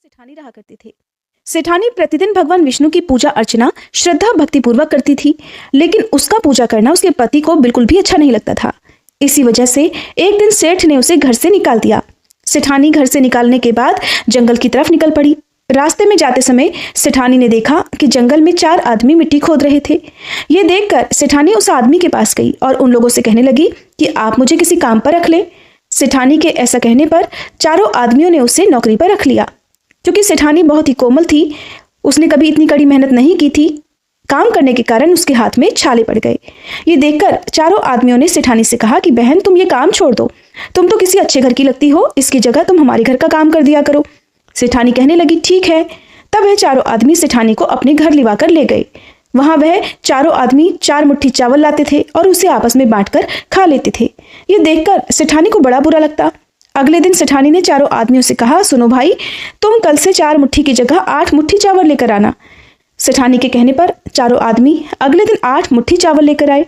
सेठानी रहा करते थे। सेठानी प्रतिदिन भगवान विष्णु की पूजा अर्चना श्रद्धा भक्ति पूर्वक करती थी, लेकिन उसका पूजा करना उसके पति को बिल्कुल भी अच्छा नहीं लगता था। इसी वजह से एक दिन सेठ ने उसे घर से निकाल दिया। सेठानी घर से निकालने के बाद जंगल की तरफ निकल पड़ी। रास्ते में जाते समय सेठानी ने देखा कि जंगल में 4 आदमी मिट्टी खोद रहे थे। ये देखकर सेठानी उस आदमी के पास गई और उन लोगों से कहने लगी कि आप मुझे किसी काम पर रख ले। सेठानी के ऐसा कहने पर चारों आदमियों ने उसे नौकरी पर रख लिया। क्योंकि सेठानी बहुत ही कोमल थी, उसने कभी इतनी कड़ी मेहनत नहीं की थी, काम करने के कारण उसके हाथ में छाले पड़ गए। ये देखकर चारों आदमियों ने सेठानी से कहा कि बहन, तुम ये काम छोड़ दो, तुम तो किसी अच्छे घर की लगती हो, इसकी जगह तुम हमारे घर का काम कर दिया करो। सेठानी कहने लगी ठीक है। तब वह चारों आदमी सेठानी को अपने घर लिवा कर ले गए। वहां वह चारों आदमी 4 मुट्ठी चावल लाते थे और उसे आपस में बांटकर खा लेते थे। ये देखकर सेठानी को बड़ा बुरा लगता। अगले दिन सेठानी ने चारों आदमियों से कहा, सुनो भाई, तुम कल से 4 मुट्ठी की जगह 8 मुट्ठी चावल लेकर आना। सेठानी के कहने पर चारों आदमी अगले दिन 8 मुट्ठी चावल लेकर आए।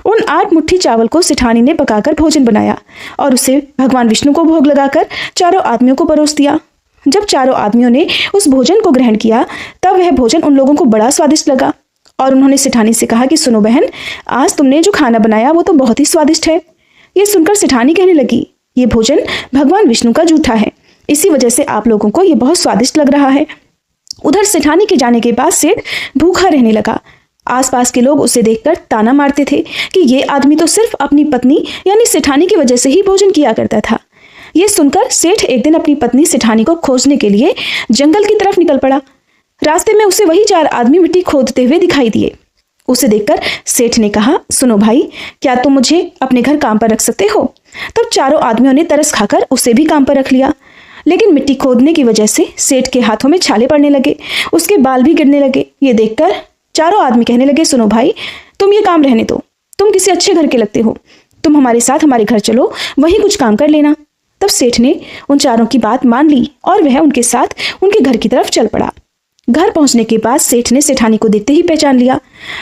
उन 8 मुट्ठी चावल को सेठानी ने पकाकर भोजन बनाया और उसे भगवान विष्णु को भोग लगाकर चारों आदमियों को परोस दिया। जब चारों आदमियों ने उस भोजन को ग्रहण किया, तब वह भोजन उन लोगों को बड़ा स्वादिष्ट लगा और उन्होंने सेठानी से कहा कि सुनो बहन, आज तुमने जो खाना बनाया वो तो बहुत ही स्वादिष्ट है। ये सुनकर सेठानी कहने लगी, ये भोजन भगवान विष्णु का जूठा है, इसी वजह से आप लोगों को ये बहुत स्वादिष्ट लग रहा है। उधर सेठानी के जाने के बाद सेठ भूखा रहने लगा। आसपास के लोग उसे देखकर ताना मारते थे कि ये आदमी तो सिर्फ अपनी पत्नी यानी सेठानी की वजह से ही भोजन किया करता था। ये सुनकर सेठ एक दिन अपनी पत्नी सेठानी को खोजने के लिए जंगल की तरफ निकल पड़ा। रास्ते में उसे वही 4 आदमी मिट्टी खोदते हुए दिखाई दिए। उसे देखकर सेठ ने कहा, सुनो भाई, क्या तुम मुझे अपने घर काम पर रख सकते हो? तब चारों आदमियों ने तरस खाकर उसे भी काम पर रख लिया। लेकिन मिट्टी खोदने की वजह से सेठ के हाथों में छाले पड़ने लगे, उसके बाल भी गिरने लगे। ये देखकर चारों आदमी कहने लगे, सुनो भाई, तुम ये काम रहने दो, तुम किसी अच्छे घर के लगते हो, तुम हमारे साथ हमारे घर चलो, वहीं कुछ काम कर लेना। तब सेठ ने उन चारों की बात मान ली और वह उनके साथ उनके घर की तरफ चल पड़ा। घर पहुंचने के बाद सेठ ने सेठानी को देखते ही पहचान लिया,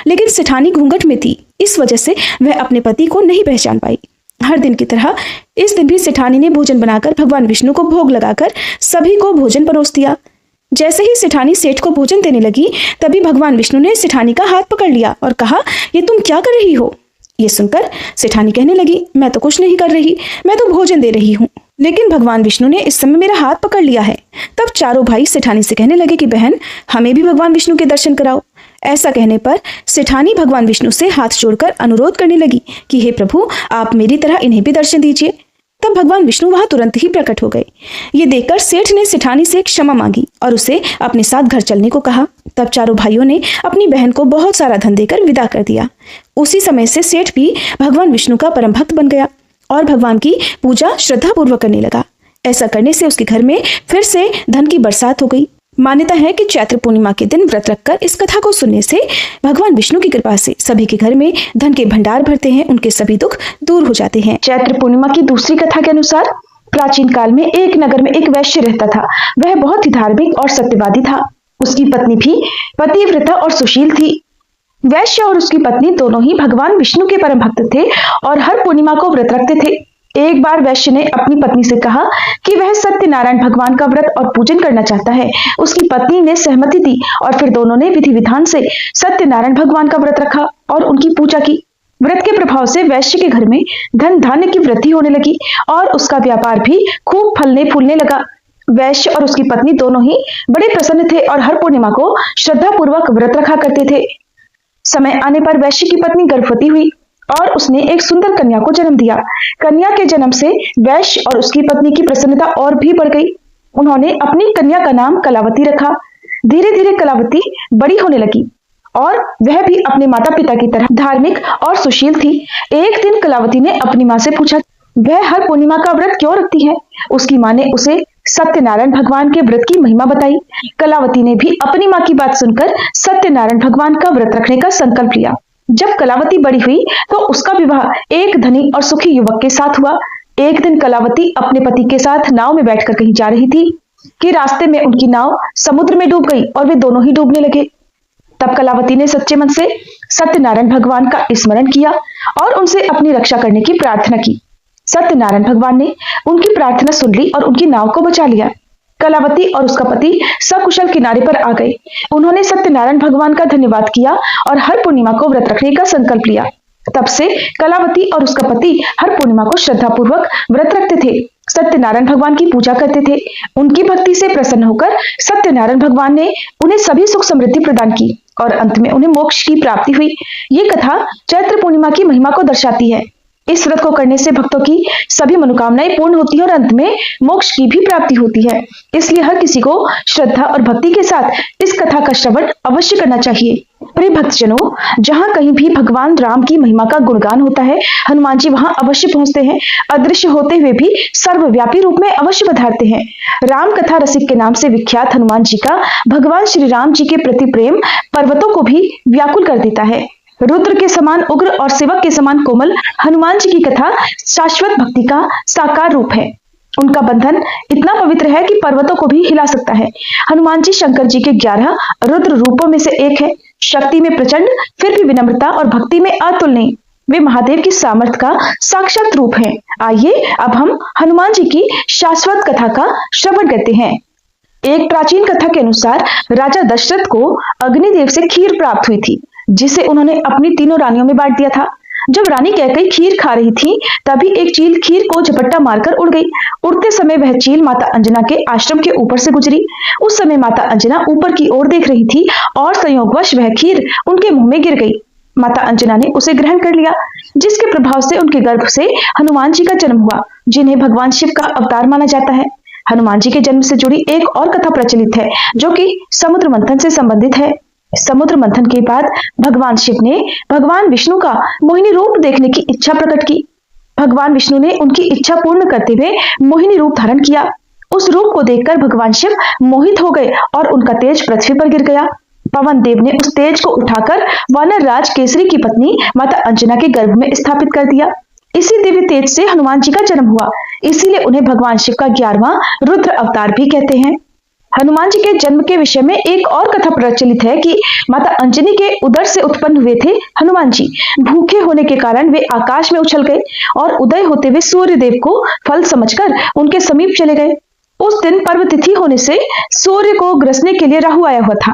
लेकिन सेठानी घूंघट में थी, इस वजह से वह अपने पति को नहीं पहचान पाई। हर दिन की तरह इस दिन भी सेठानी ने भोजन बनाकर भगवान विष्णु को भोग लगाकर सभी को भोजन परोस दिया। जैसे ही सेठानी सेठ को भोजन देने लगी, तभी भगवान विष्णु ने सेठानी का हाथ पकड़ लिया और कहा, ये तुम क्या कर रही हो? ये सुनकर सेठानी कहने लगी, मैं तो कुछ नहीं कर रही, मैं तो भोजन दे रही हूँ, लेकिन भगवान विष्णु ने इस समय मेरा हाथ पकड़ लिया है। तब चारों भाई सेठानी से कहने लगे कि बहन, हमें भी भगवान विष्णु के दर्शन कराओ। ऐसा कहने पर सेठानी भगवान विष्णु से हाथ जोड़कर अनुरोध करने लगी कि हे प्रभु, आप मेरी तरह इन्हें भी दर्शन दीजिए। तब भगवान विष्णु वहां तुरंत ही प्रकट हो गए। ये देखकर सेठ ने सेठानी से क्षमा मांगी और उसे अपने साथ घर चलने को कहा। तब चारों भाइयों ने अपनी बहन को बहुत सारा धन देकर विदा कर दिया। उसी समय से सेठ भी भगवान विष्णु का परम भक्त बन गया और भगवान की पूजा श्रद्धा पूर्वक करने लगा। ऐसा करने से उसके घर में फिर से धन की बरसात हो गई। मान्यता है कि चैत्र पूर्णिमा के दिन व्रत रखकर इस कथा को सुनने से भगवान विष्णु की कृपा से सभी के घर में धन के भंडार भरते हैं, उनके सभी दुख दूर हो जाते हैं। चैत्र पूर्णिमा की दूसरी कथा के अनुसार प्राचीन काल में एक नगर में एक वैश्य रहता था। वह बहुत ही धार्मिक और सत्यवादी था। उसकी पत्नी भी पतिव्रता और सुशील थी। वैश्य और उसकी पत्नी दोनों ही भगवान विष्णु के परम भक्त थे और हर पूर्णिमा को व्रत रखते थे। एक बार वैश्य ने अपनी पत्नी से कहा कि वह सत्यनारायण भगवान का व्रत और पूजन करना चाहता है। उसकी पत्नी ने सहमति दी और फिर दोनों ने विधि विधान से सत्यनारायण भगवान का व्रत रखा और उनकी पूजा की। व्रत के प्रभाव से वैश्य के घर में धन धान्य की वृद्धि होने लगी और उसका व्यापार भी खूब फलने फूलने लगा। वैश्य और उसकी पत्नी दोनों ही बड़े प्रसन्न थे और हर पूर्णिमा को श्रद्धा पूर्वक व्रत रखा करते थे। समय आने पर वैश्य की पत्नी गर्भवती हुई और उसने एक सुंदर कन्या को जन्म दिया। कन्या के जन्म से वैश्य और उसकी पत्नी की प्रसन्नता और भी बढ़ गई। उन्होंने अपनी कन्या का नाम कलावती रखा। धीरे धीरे कलावती बड़ी होने लगी और वह भी अपने माता पिता की तरह धार्मिक और सुशील थी। एक दिन कलावती ने अपनी माँ से पूछा, वह हर पूर्णिमा का व्रत क्यों रखती है? उसकी माँ ने उसे सत्यनारायण भगवान के व्रत की महिमा बताई। कलावती ने भी अपनी माँ की बात सुनकर सत्यनारायण भगवान का व्रत रखने का संकल्प लिया। जब कलावती बड़ी हुई तो उसका विवाह एक धनी और सुखी युवक के साथ हुआ। एक दिन कलावती अपने पति के साथ नाव में बैठकर कहीं जा रही थी कि रास्ते में उनकी नाव समुद्र में डूब गई और वे दोनों ही डूबने लगे। तब कलावती ने सच्चे मन से सत्यनारायण भगवान का स्मरण किया और उनसे अपनी रक्षा करने की प्रार्थना की। सत्यनारायण भगवान ने उनकी प्रार्थना सुन ली और उनकी नाव को बचा लिया। कलावती और उसका पति सकुशल किनारे पर आ गए। उन्होंने सत्यनारायण भगवान का धन्यवाद किया और हर पूर्णिमा को व्रत रखने का संकल्प लिया। तब से कलावती और उसका पति हर पूर्णिमा को श्रद्धापूर्वक व्रत रखते थे, सत्यनारायण भगवान की पूजा करते थे। उनकी भक्ति से प्रसन्न होकर सत्यनारायण भगवान ने उन्हें सभी सुख समृद्धि प्रदान की और अंत में उन्हें मोक्ष की प्राप्ति हुई। ये कथा चैत्र पूर्णिमा की महिमा को दर्शाती है। इस व्रत को करने से भक्तों की सभी मनोकामनाएं पूर्ण होती है और अंत में मोक्ष की भी प्राप्ति होती है। इसलिए हर किसी को श्रद्धा और भक्ति के साथ इस कथा का श्रवण अवश्य करना चाहिए। प्रिय भक्तजनों, जहां कहीं भी भगवान राम की महिमा का गुणगान होता है, हनुमान जी वहां अवश्य पहुंचते हैं। अदृश्य होते हुए भी सर्वव्यापी रूप में अवश्य पधारते हैं। राम कथा रसिक के नाम से विख्यात हनुमान जी का भगवान श्री राम जी के प्रति प्रेम पर्वतों को भी व्याकुल कर देता है। रुद्र के समान उग्र और सेवक के समान कोमल हनुमान जी की कथा शाश्वत भक्ति का साकार रूप है। उनका बंधन इतना पवित्र है कि पर्वतों को भी हिला सकता है। हनुमान जी शंकर जी के 11 रुद्र रूपों में से एक है। शक्ति में प्रचंड, फिर भी विनम्रता और भक्ति में अतुलनीय। वे महादेव की सामर्थ्य का साक्षात रूप हैं। आइए अब हम हनुमान जी की शाश्वत कथा का श्रवण करते हैं। एक प्राचीन कथा के अनुसार राजा दशरथ को अग्निदेव से खीर प्राप्त हुई थी, जिसे उन्होंने अपनी 3 रानियों में बांट दिया था। जब रानी कैकेयी खीर खा रही थी, तभी एक चील खीर को झपट्टा मारकर उड़ गई। उड़ते समय वह चील माता अंजना के आश्रम के ऊपर से गुजरी। उस समय माता अंजना ऊपर की ओर देख रही थी और संयोगवश वह खीर उनके मुंह में गिर गई। माता अंजना ने उसे ग्रहण कर लिया, जिसके प्रभाव से उनके गर्भ से हनुमान जी का जन्म हुआ, जिन्हें भगवान शिव का अवतार माना जाता है। हनुमान जी के जन्म से जुड़ी एक और कथा प्रचलित है, जो कि समुद्र मंथन से संबंधित है। समुद्र मंथन के बाद भगवान शिव ने भगवान विष्णु का मोहिनी रूप देखने की इच्छा प्रकट की। भगवान विष्णु ने उनकी इच्छा पूर्ण करते हुए मोहिनी रूप धारण किया। उस रूप को देखकर भगवान शिव मोहित हो गए और उनका तेज पृथ्वी पर गिर गया। पवन देव ने उस तेज को उठाकर वानर राज केसरी की पत्नी माता अंजना के गर्भ में स्थापित कर दिया। इसी दिव्य तेज से हनुमान जी का जन्म हुआ। इसीलिए उन्हें भगवान शिव का 11वां रुद्र अवतार भी कहते हैं। हनुमान जी के जन्म के विषय में एक और कथा प्रचलित है कि माता अंजनी के उदर से उत्पन्न हुए थे हनुमान जी। भूखे होने के कारण वे आकाश में उछल गए और उदय होते हुए सूर्य देव को फल समझकर उनके समीप चले गए। उस दिन पर्व तिथि होने से सूर्य को ग्रसने के लिए राहु आया हुआ था,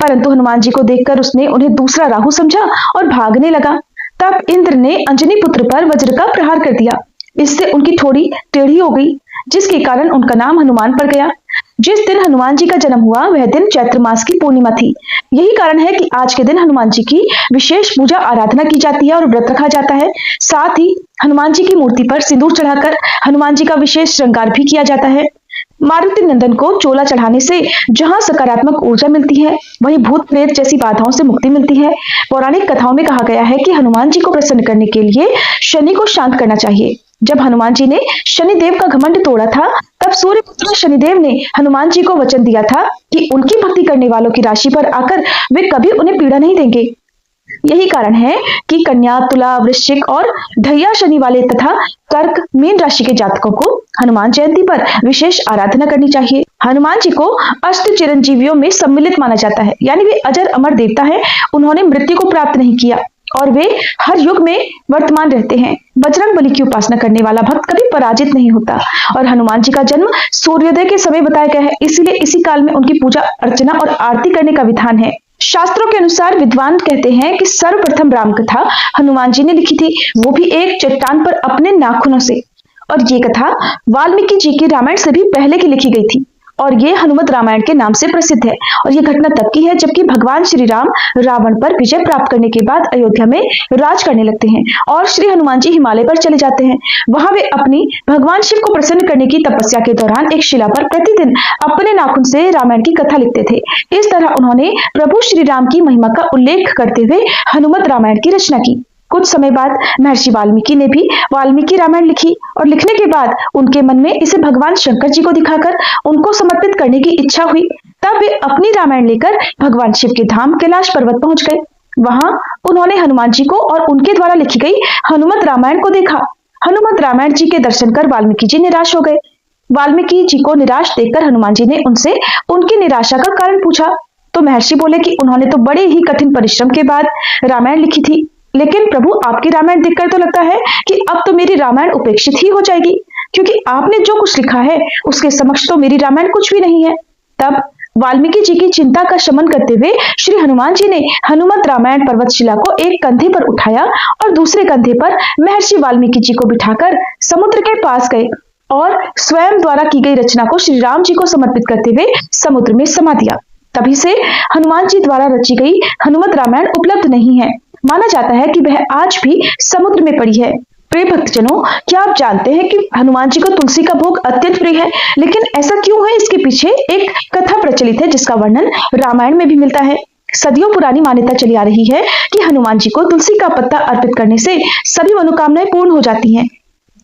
परंतु हनुमान जी को देखकर उसने उन्हें दूसरा राहु समझा और भागने लगा। तब इंद्र ने अंजनी पुत्र पर वज्र का प्रहार कर दिया। इससे उनकी थोड़ी टेढ़ी हो गई, जिसके कारण उनका नाम हनुमान पड़ गया। जिस दिन हनुमान जी का जन्म हुआ, वह दिन चैत्र मास की पूर्णिमा थी। यही कारण है कि आज के दिन हनुमान जी की विशेष पूजा आराधना की जाती है और व्रत रखा जाता है। साथ ही हनुमान जी की मूर्ति पर सिंदूर चढ़ाकर हनुमान जी का विशेष श्रृंगार भी किया जाता है। मारुति नंदन को चोला चढ़ाने से जहां सकारात्मक ऊर्जा मिलती है, वहीं भूत प्रेत जैसी बाधाओं से मुक्ति मिलती है। पौराणिक कथाओं में कहा गया है कि हनुमान जी को प्रसन्न करने के लिए शनि को शांत करना चाहिए। जब हनुमान जी ने शनिदेव का घमंड तोड़ा था, तब सूर्यपुत्र शनिदेव ने हनुमान जी को वचन दिया था कि उनकी भक्ति करने वालों की राशि पर आकर वे कभी उन्हें पीड़ा नहीं देंगे। यही कारण है कि कन्या, तुला, वृश्चिक और ढैया शनि वाले तथा कर्क, मीन राशि के जातकों को हनुमान जयंती पर विशेष आराधना करनी चाहिए। हनुमान जी को अष्ट चिरंजीवियों में सम्मिलित माना जाता है, यानी वे अजर अमर देवता है। उन्होंने मृत्यु को प्राप्त नहीं किया और वे हर युग में वर्तमान रहते हैं। बजरंग बली की उपासना करने वाला भक्त कभी पराजित नहीं होता और हनुमान जी का जन्म सूर्योदय के समय बताया गया है, इसीलिए इसी काल में उनकी पूजा अर्चना और आरती करने का विधान है। शास्त्रों के अनुसार विद्वान कहते हैं कि सर्वप्रथम राम कथा हनुमान जी ने लिखी थी, वो भी एक चट्टान पर अपने नाखूनों से। और ये कथा वाल्मीकि जी की रामायण से भी पहले की लिखी गई थी और ये हनुमत रामायण के नाम से प्रसिद्ध है। और ये घटना तब की है जबकि भगवान श्री राम रावण पर विजय प्राप्त करने के बाद अयोध्या में राज करने लगते हैं और श्री हनुमान जी हिमालय पर चले जाते हैं। वहां वे अपनी भगवान शिव को प्रसन्न करने की तपस्या के दौरान एक शिला पर प्रतिदिन अपने नाखून से रामायण की कथा लिखते थे। इस तरह उन्होंने प्रभु श्री राम की महिमा का उल्लेख करते हुए हनुमत रामायण की रचना की। कुछ समय बाद महर्षि वाल्मीकि ने भी वाल्मीकि रामायण लिखी और लिखने के बाद उनके मन में इसे भगवान शंकर जी को दिखाकर उनको समर्पित करने की इच्छा हुई। तब वे अपनी रामायण लेकर भगवान शिव के धाम कैलाश पर्वत पहुंच गए। वहां उन्होंने हनुमान जी को और उनके द्वारा लिखी गई हनुमत रामायण को देखा। हनुमत रामायण जी के दर्शन कर वाल्मीकि जी निराश हो गए। वाल्मीकि जी को निराश देखकर हनुमान जी ने उनसे उनकी निराशा का कारण पूछा, तो महर्षि बोले कि उन्होंने तो बड़े ही कठिन परिश्रम के बाद रामायण लिखी थी, लेकिन प्रभु आपकी रामायण देखकर तो लगता है कि अब तो मेरी रामायण उपेक्षित ही हो जाएगी। क्योंकि आपने जो कुछ लिखा है उसके समक्ष तो मेरी रामायण कुछ भी नहीं है। तब वाल्मीकि जी की चिंता का शमन करते हुए श्री हनुमान जी ने हनुमत रामायण पर्वतशिला को एक कंधे पर उठाया और दूसरे कंधे पर महर्षि वाल्मीकि जी को बिठाकर समुद्र के पास गए और स्वयं द्वारा की गई रचना को श्री राम जी को समर्पित करते हुए समुद्र में समा दिया। तभी से हनुमान जी द्वारा रची गई हनुमत रामायण उपलब्ध नहीं है। माना जाता है कि वह आज भी समुद्र में पड़ी है। प्रिय भक्तजनों, क्या आप जानते हैं कि हनुमान जी को तुलसी का भोग अत्यंत प्रिय है? लेकिन ऐसा क्यों है? इसके पीछे एक कथा प्रचलित है जिसका वर्णन रामायण में भी मिलता है। सदियों पुरानी मान्यता चली आ रही है कि हनुमान जी को तुलसी का पत्ता अर्पित करने से सभी मनोकामनाएं पूर्ण हो जाती हैं।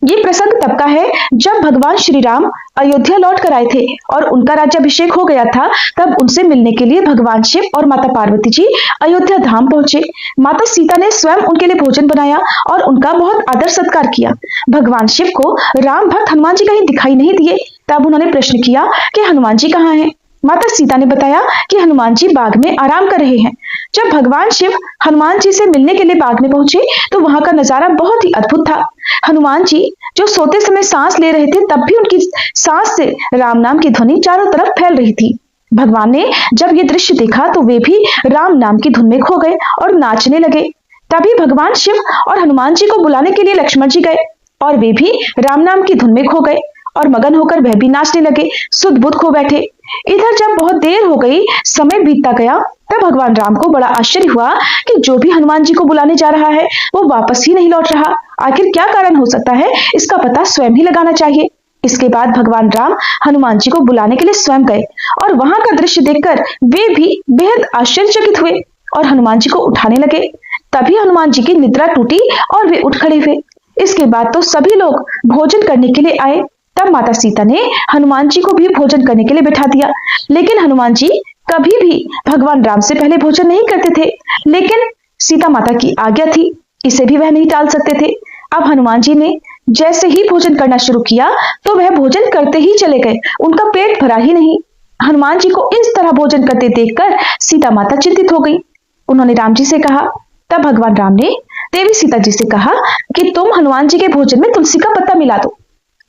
ये प्रसंग तब का है जब भगवान श्री राम अयोध्या लौट कर आए थे और उनका राज्याभिषेक हो गया था। तब उनसे मिलने के लिए भगवान शिव और माता पार्वती जी अयोध्या धाम पहुंचे। माता सीता ने स्वयं उनके लिए भोजन बनाया और उनका बहुत आदर सत्कार किया। भगवान शिव को राम भक्त हनुमान जी कहीं दिखाई नहीं दिए। तब उन्होंने प्रश्न किया कि हनुमान जी कहाँ हैं? माता सीता ने बताया कि हनुमान जी बाग में आराम कर रहे हैं। जब भगवान शिव हनुमान जी से मिलने के लिए बाग में पहुंचे तो वहां का नजारा बहुत ही अद्भुत था। हनुमान जी जो सोते समय सांस ले रहे थे तब भी उनकी सांस से राम नाम की ध्वनि चारों तरफ फैल रही थी। भगवान ने जब ये दृश्य देखा तो वे भी राम नाम की धुन में खो गए और नाचने लगे। तभी भगवान शिव और हनुमान जी को बुलाने के लिए लक्ष्मण जी गए और वे भी राम नाम की धुन में खो गए और मगन होकर वह भी नाचने लगे, सुध बुध खो बैठे। इधर जब बहुत देर हो गई, समय बीतता गया, तब भगवान राम को बड़ा आश्चर्य हुआ कि जो भी हनुमान जी को बुलाने जा रहा है वो वापस ही नहीं लौट रहा। आखिर क्या कारण हो सकता है? इसका पता स्वयं ही लगाना चाहिए। इसके बाद भगवान राम हनुमान जी को बुलाने के लिए स्वयं गए और वहां का दृश्य देखकर वे भी बेहद आश्चर्यचकित हुए और हनुमान जी को उठाने लगे। तभी हनुमान जी की निद्रा टूटी और वे उठ खड़े हुए। इसके बाद तो सभी लोग भोजन करने के लिए आए। तब माता सीता ने हनुमान जी को भी भोजन करने के लिए बैठा दिया। लेकिन हनुमान जी कभी भी भगवान राम से पहले भोजन नहीं करते थे, लेकिन सीता माता की आज्ञा थी, इसे भी वह नहीं टाल सकते थे। अब हनुमान जी ने जैसे ही भोजन करना शुरू किया तो वह भोजन करते ही चले गए, उनका पेट भरा ही नहीं। हनुमान जी को इस तरह भोजन करते देखकर सीता माता चिंतित हो गई। उन्होंने राम जी से कहा। तब भगवान राम ने देवी सीता जी से कहा कि तुम हनुमान जी के भोजन में तुलसी का पत्ता मिला दो।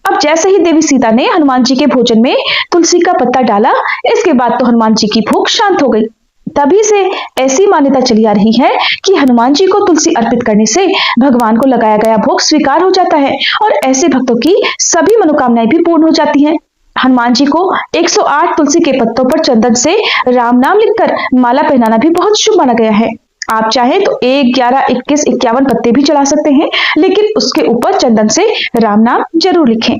अब जैसे ही देवी सीता ने हनुमान जी के भोजन में तुलसी का पत्ता डाला, इसके बाद तो हनुमान जी की भूख शांत हो गई। तभी से ऐसी मान्यता चली आ रही है कि हनुमान जी को तुलसी अर्पित करने से भगवान को लगाया गया भोग स्वीकार हो जाता है और ऐसे भक्तों की सभी मनोकामनाएं भी पूर्ण हो जाती हैं। हनुमान जी को 108 तुलसी के पत्तों पर चंदन से राम नाम लिखकर माला पहनाना भी बहुत शुभ माना गया है। आप चाहें तो 1, 11, 21, 51 पत्ते भी चढ़ा सकते हैं, लेकिन उसके ऊपर चंदन से राम नाम जरूर लिखें।